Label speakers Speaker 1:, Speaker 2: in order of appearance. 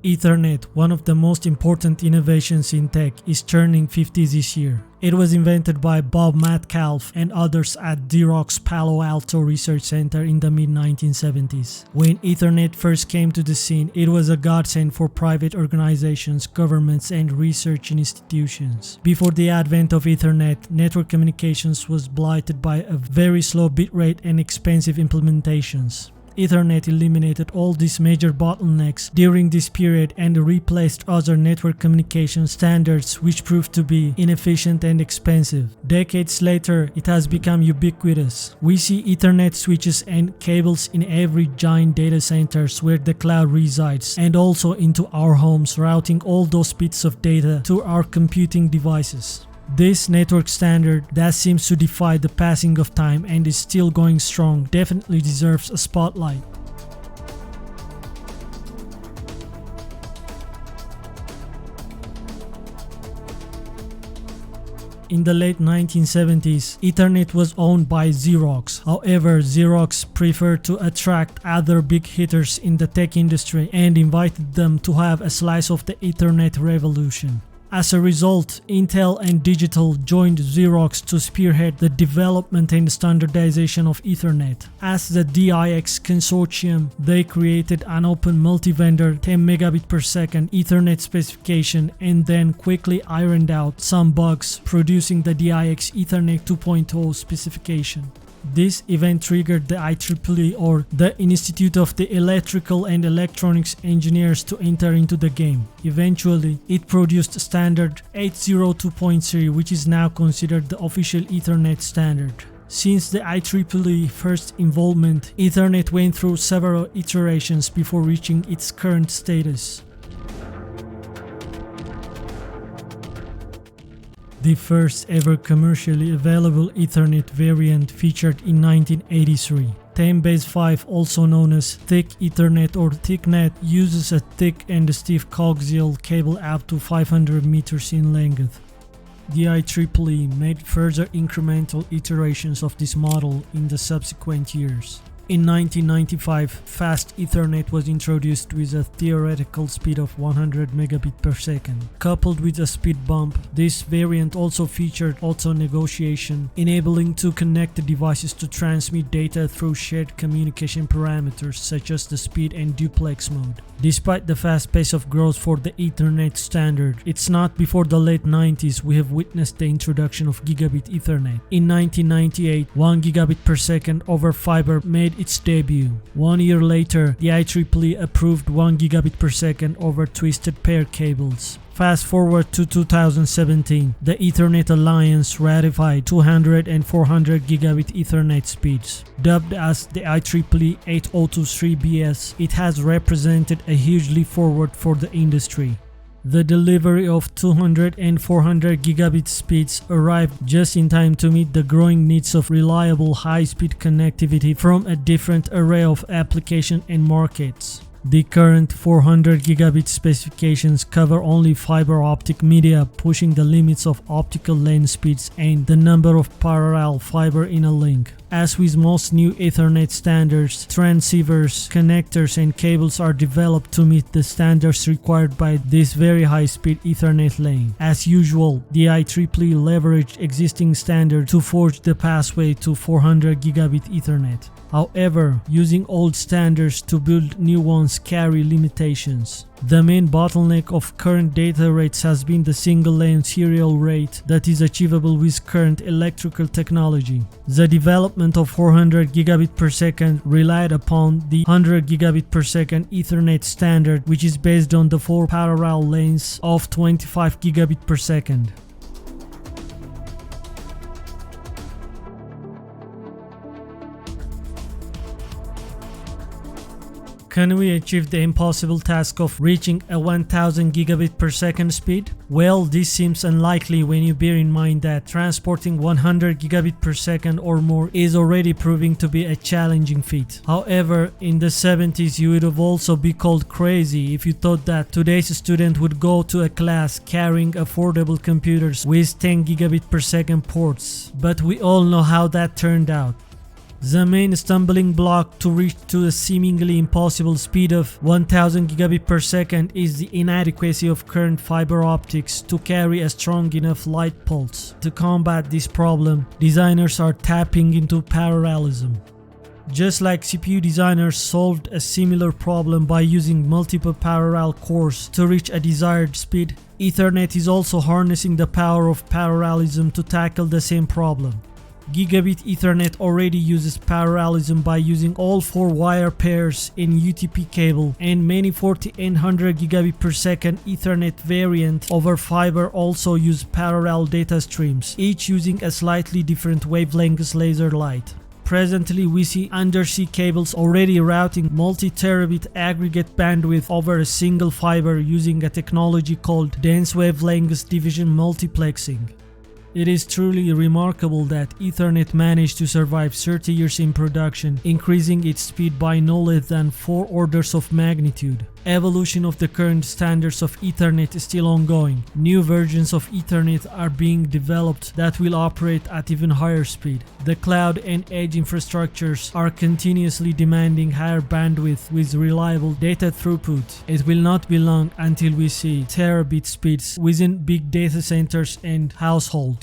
Speaker 1: Ethernet, one of the most important innovations in tech, is turning 50 this year. It was invented by Bob Metcalfe and others at Xerox Palo Alto Research Center in the mid-1970s. When Ethernet first came to the scene, it was a godsend for private organizations, governments, and research institutions. Before the advent of Ethernet, network communications was blighted by a very slow bitrate and expensive implementations. Ethernet eliminated all these major bottlenecks during this period and replaced other network communication standards which proved to be inefficient and expensive. Decades later, it has become ubiquitous. We see Ethernet switches and cables in every giant data centers where the cloud resides, and also into our homes, routing all those bits of data to our computing devices. This network standard that seems to defy the passing of time and is still going strong definitely deserves a spotlight. In the late 1970s, Ethernet was owned by Xerox. However, Xerox preferred to attract other big hitters in the tech industry and invited them to have a slice of the Ethernet revolution. As a result, Intel and Digital joined Xerox to spearhead the development and standardization of Ethernet. As the DIX consortium, they created an open multi-vendor 10 megabit per second Ethernet specification and then quickly ironed out some bugs, producing the DIX Ethernet 2.0 specification. This event triggered the IEEE, or the Institute of the Electrical and Electronics Engineers, to enter into the game. Eventually, it produced standard 802.3, which is now considered the official Ethernet standard. Since the IEEE first involvement, Ethernet went through several iterations before reaching its current status. The first ever commercially available Ethernet variant featured in 1983. 10BASE-5, also known as Thick Ethernet or ThickNet, uses a thick and stiff coaxial cable up to 500 meters in length. The IEEE made further incremental iterations of this model in the subsequent years. In 1995, Fast Ethernet was introduced with a theoretical speed of 100 megabit per second. Coupled with a speed bump, this variant also featured auto-negotiation, enabling to connect the devices to transmit data through shared communication parameters such as the speed and duplex mode. Despite the fast pace of growth for the Ethernet standard, it's not before the late 90s we have witnessed the introduction of Gigabit Ethernet. In 1998, 1 gigabit per second over fiber made its debut. 1 year later, the IEEE approved 1 gigabit per second over twisted pair cables. Fast forward to 2017, the Ethernet Alliance ratified 200 and 400 gigabit Ethernet speeds. Dubbed as the IEEE 8023BS, it has represented a huge leap forward for the industry. The delivery of 200 and 400 gigabit speeds arrived just in time to meet the growing needs of reliable high-speed connectivity from a different array of applications and markets. The current 400 gigabit specifications cover only fiber optic media, pushing the limits of optical lane speeds and the number of parallel fiber in a link. As with most new Ethernet standards, transceivers, connectors, and cables are developed to meet the standards required by this very high-speed Ethernet lane. As usual, the IEEE leveraged existing standards to forge the pathway to 400 gigabit Ethernet. However, using old standards to build new ones carry limitations. The main bottleneck of current data rates has been the single-lane serial rate that is achievable with current electrical technology. The development of 400 gigabit per second relied upon the 100 gigabit per second Ethernet standard, which is based on the 4 parallel lanes of 25 gigabit per second. Can we achieve the impossible task of reaching a 1000 gigabit per second speed? Well, this seems unlikely when you bear in mind that transporting 100 gigabit per second or more is already proving to be a challenging feat. However, in the 70s you would have also be called crazy if you thought that today's student would go to a class carrying affordable computers with 10 gigabit per second ports. But we all know how that turned out. The main stumbling block to reach to the seemingly impossible speed of 1000 gigabit per second is the inadequacy of current fiber optics to carry a strong enough light pulse. To combat this problem, designers are tapping into parallelism. Just like CPU designers solved a similar problem by using multiple parallel cores to reach a desired speed, Ethernet is also harnessing the power of parallelism to tackle the same problem. Gigabit Ethernet already uses parallelism by using all 4 wire pairs in UTP cable, and many 4800 gigabit per second Ethernet variant over fiber also use parallel data streams, each using a slightly different wavelength laser light. Presently, we see undersea cables already routing multi-terabit aggregate bandwidth over a single fiber using a technology called dense wavelength division multiplexing. It is truly remarkable that Ethernet managed to survive 30 years in production, increasing its speed by no less than 4 orders of magnitude. Evolution of the current standards of Ethernet is still ongoing. New versions of Ethernet are being developed that will operate at even higher speed. The cloud and edge infrastructures are continuously demanding higher bandwidth with reliable data throughput. It will not be long until we see terabit speeds within big data centers and households.